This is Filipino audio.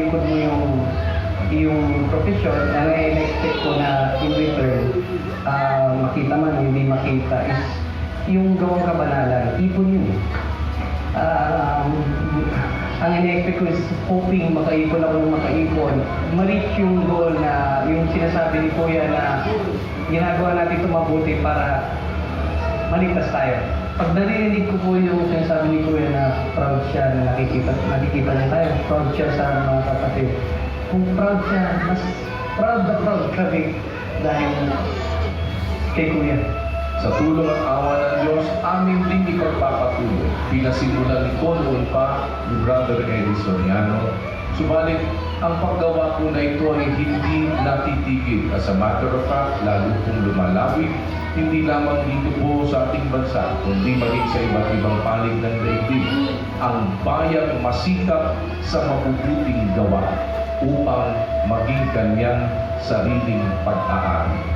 lingkod mo yung profession, ang in-expect ko na in return, makita man o hindi makita, is yung gawang kabanalan, ipon yun. Ang in-expect ko is hoping makaipon ako ng makaipon, ma-reach yung goal na yung sinasabi ni Kuya na ginagawa natin ito mabuti para maligtas tayo. Pag narinig ko po yung sinasabi ni Kuya na proud siya na nakikita niya tayo, proud siya sa mga kapatid. Kung proud siya, mas proud na proud kami dahil kay Kuya. Sa tulong at awa ng Diyos, amin din ipagpapatuloy. Pinasimulan ni noon pa ni Brother Eddie Soriano. Subalit, ang paggawa po na ito ay hindi natitigil. As a matter of fact, lalo pong lumalawig, hindi lamang dito po sa ating bansa, kundi maging sa iba't ibang panig ng daigdig. Ang bayang masikap sa mabubuting gawa upang maging kanyang sariling pag-aari.